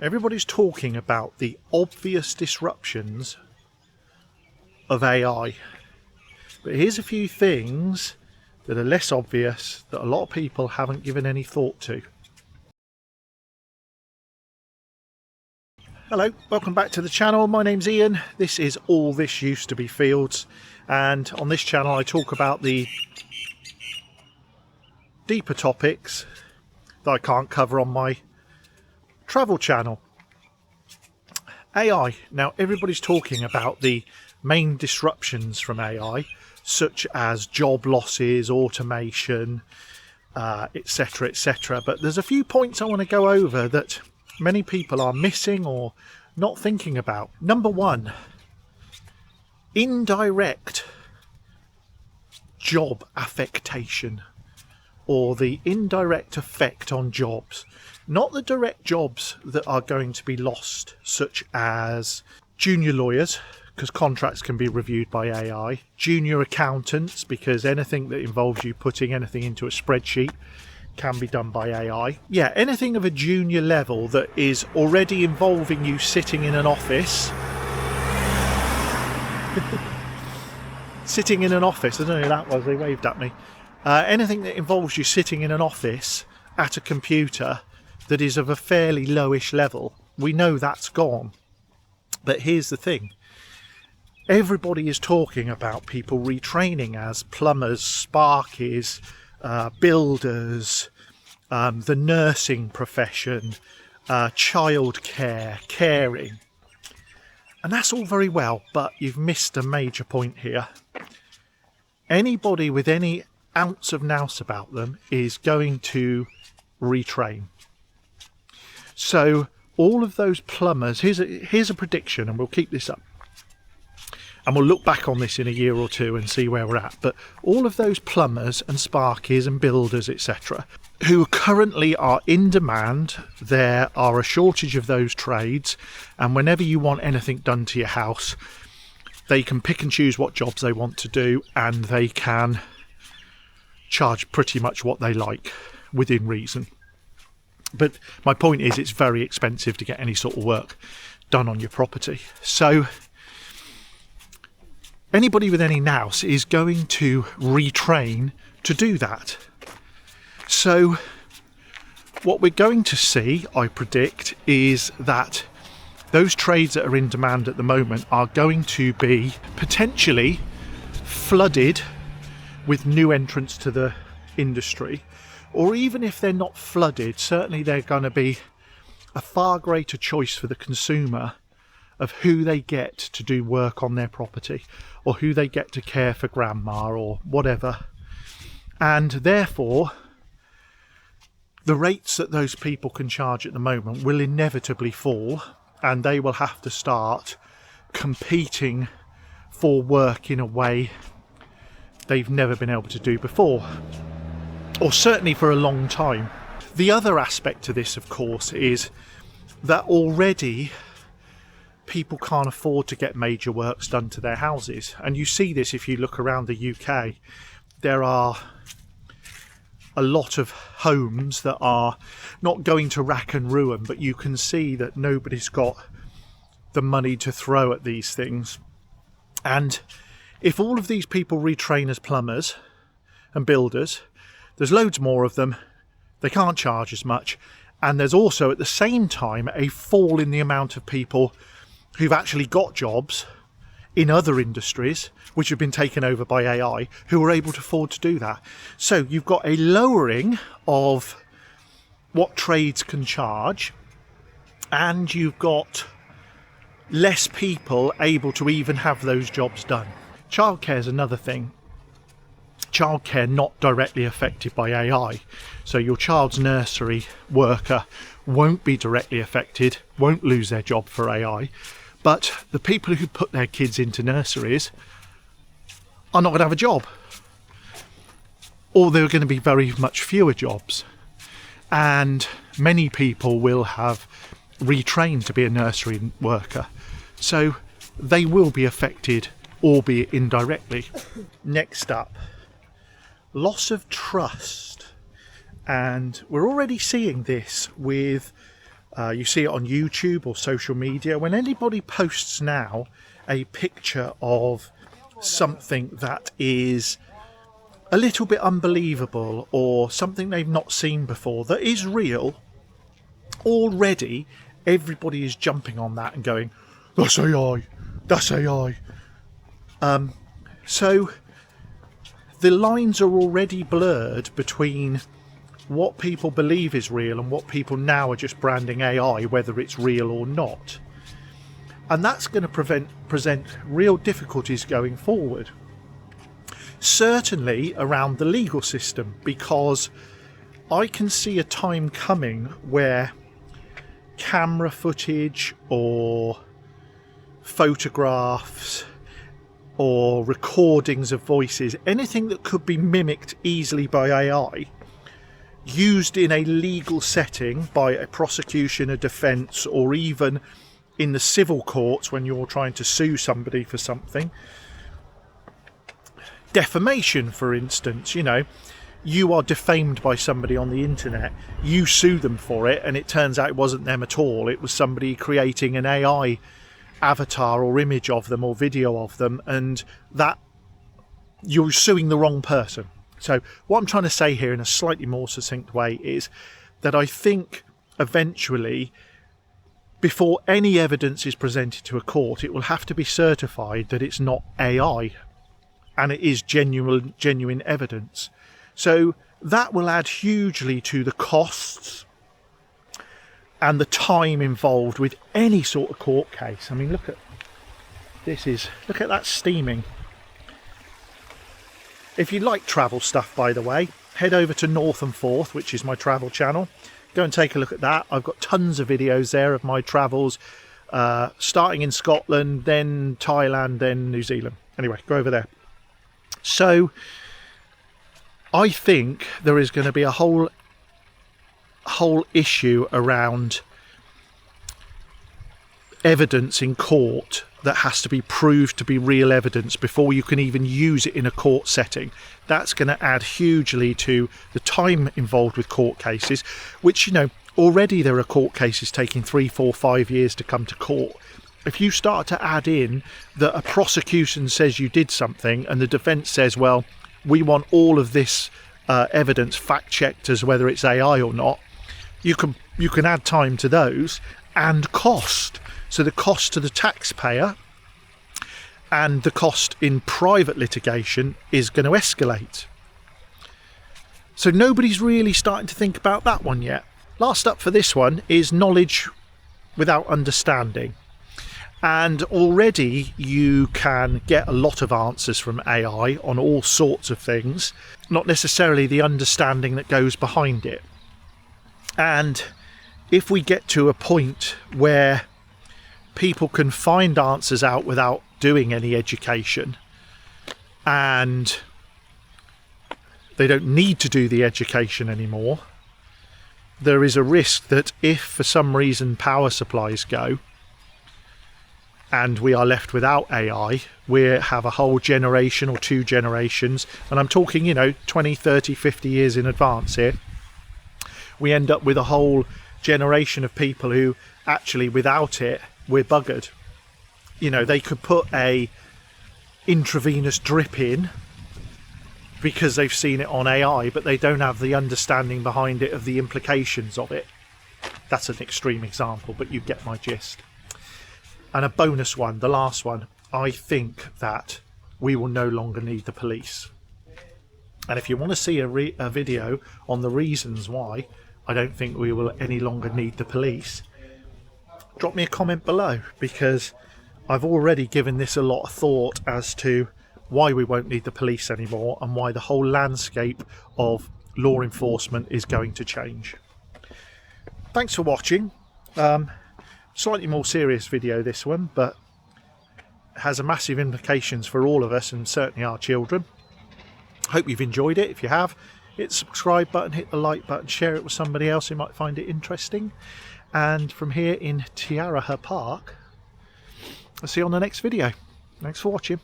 Everybody's talking about the obvious disruptions of AI. But here's a few things that are less obvious that a lot of people haven't given any thought to. Hello, welcome back to the channel. My name's Ian. This is All This Used to Be Fields, and on this channel I talk about the deeper topics that I can't cover on my travel channel. AI. Now everybody's talking about the main disruptions from AI, such as job losses, automation, etc, etc. But there's a few points I want to go over that many people are missing or not thinking about. Number one, indirect job affectation, or the indirect effect on jobs. Not the direct jobs that are going to be lost, such as junior lawyers, because contracts can be reviewed by AI, junior accountants, because anything that involves you putting anything into a spreadsheet can be done by AI. Yeah, anything of a junior level that is already involving you sitting in an office. Sitting in an office, I don't know who that was, they waved at me. Anything that involves you sitting in an office at a computer that is of a fairly lowish level, we know that's gone. But here's the thing. Everybody is talking about people retraining as plumbers, sparkies, builders, the nursing profession, childcare, caring. And that's all very well, but you've missed a major point here. Anybody with any ounce of nous about them is going to retrain. So all of those plumbers, here's a prediction, and we'll keep this up. And we'll look back on this in a year or two and see where we're at. But all of those plumbers and sparkies and builders, etc., who currently are in demand, there are a shortage of those trades. And whenever you want anything done to your house, they can pick and choose what jobs they want to do, and they can charge pretty much what they like within reason. But my point is, it's very expensive to get any sort of work done on your property. So anybody with any nous is going to retrain to do that. So what we're going to see, I predict, is that those trades that are in demand at the moment are going to be potentially flooded with new entrants to the industry. Or even if they're not flooded, certainly they're going to be a far greater choice for the consumer of who they get to do work on their property, or who they get to care for grandma or whatever. And therefore, the rates that those people can charge at the moment will inevitably fall, and they will have to start competing for work in a way they've never been able to do before. Or certainly for a long time. The other aspect to this, of course, is that already people can't afford to get major works done to their houses. And you see this if you look around the UK. There are a lot of homes that are not going to rack and ruin, but you can see that nobody's got the money to throw at these things. And if all of these people retrain as plumbers and builders, there's loads more of them, they can't charge as much, and there's also at the same time a fall in the amount of people who've actually got jobs in other industries which have been taken over by AI, who are able to afford to do that. So you've got a lowering of what trades can charge, and you've got less people able to even have those jobs done. Childcare is another thing. Childcare not directly affected by AI. So your child's nursery worker won't be directly affected, won't lose their job for AI. But the people who put their kids into nurseries are not going to have a job. Or there are going to be very much fewer jobs. And many people will have retrained to be a nursery worker. So they will be affected, albeit indirectly. Next up, loss of trust. And we're already seeing this with You see it on YouTube or social media. When anybody posts now a picture of something that is a little bit unbelievable or something they've not seen before that is real, already everybody is jumping on that and going, that's AI, that's AI. So the lines are already blurred between what people believe is real and what people now are just branding AI, whether it's real or not. And that's going to present real difficulties going forward. Certainly around the legal system, because I can see a time coming where camera footage or photographs or recordings of voices, anything that could be mimicked easily by AI, used in a legal setting by a prosecution, a defence, or even in the civil courts when you're trying to sue somebody for something. Defamation, for instance, you are defamed by somebody on the internet, you sue them for it, and it turns out it wasn't them at all, it was somebody creating an AI avatar or image of them or video of them, and that you're suing the wrong person. So what I'm trying to say here in a slightly more succinct way is that I think eventually, before any evidence is presented to a court, it will have to be certified that it's not AI and it is genuine evidence. So that will add hugely to the costs and the time involved with any sort of court case. I mean, look at that steaming. If you like travel stuff, by the way, head over to North and Forth, which is my travel channel. Go and take a look at that. I've got tons of videos there of my travels, starting in Scotland, then Thailand, then New Zealand. Anyway, go over there. So I think there is going to be a whole issue around evidence in court that has to be proved to be real evidence before you can even use it in a court setting. That's going to add hugely to the time involved with court cases, which, already there are court cases taking 3, 4, 5 years to come to court. If you start to add in that a prosecution says you did something and the defence says, well, we want all of this evidence fact-checked as whether it's AI or not, you can add time to those and cost. So the cost to the taxpayer and the cost in private litigation is going to escalate. So nobody's really starting to think about that one yet. Last up for this one is knowledge without understanding. And already you can get a lot of answers from AI on all sorts of things, not necessarily the understanding that goes behind it. And if we get to a point where people can find answers out without doing any education, and they don't need to do the education anymore, there is a risk that if for some reason power supplies go and we are left without AI, we have a whole generation or 2 generations, and I'm talking 20, 30, 50 years in advance here, we end up with a whole generation of people who actually without it we're buggered. They could put a intravenous drip in because they've seen it on AI, but they don't have the understanding behind it of the implications of it. That's an extreme example, but you get my gist. And a bonus one, the last one, I think that we will no longer need the police. And if you want to see a video on the reasons why I don't think we will any longer need the police, drop me a comment below, because I've already given this a lot of thought as to why we won't need the police anymore and why the whole landscape of law enforcement is going to change. Thanks for watching. Slightly more serious video this one, but has a massive implications for all of us and certainly our children. Hope you've enjoyed it. If you have, hit the subscribe button, hit the like button, share it with somebody else who might find it interesting. And from here in Tiaraha Park, I'll see you on the next video. Thanks for watching.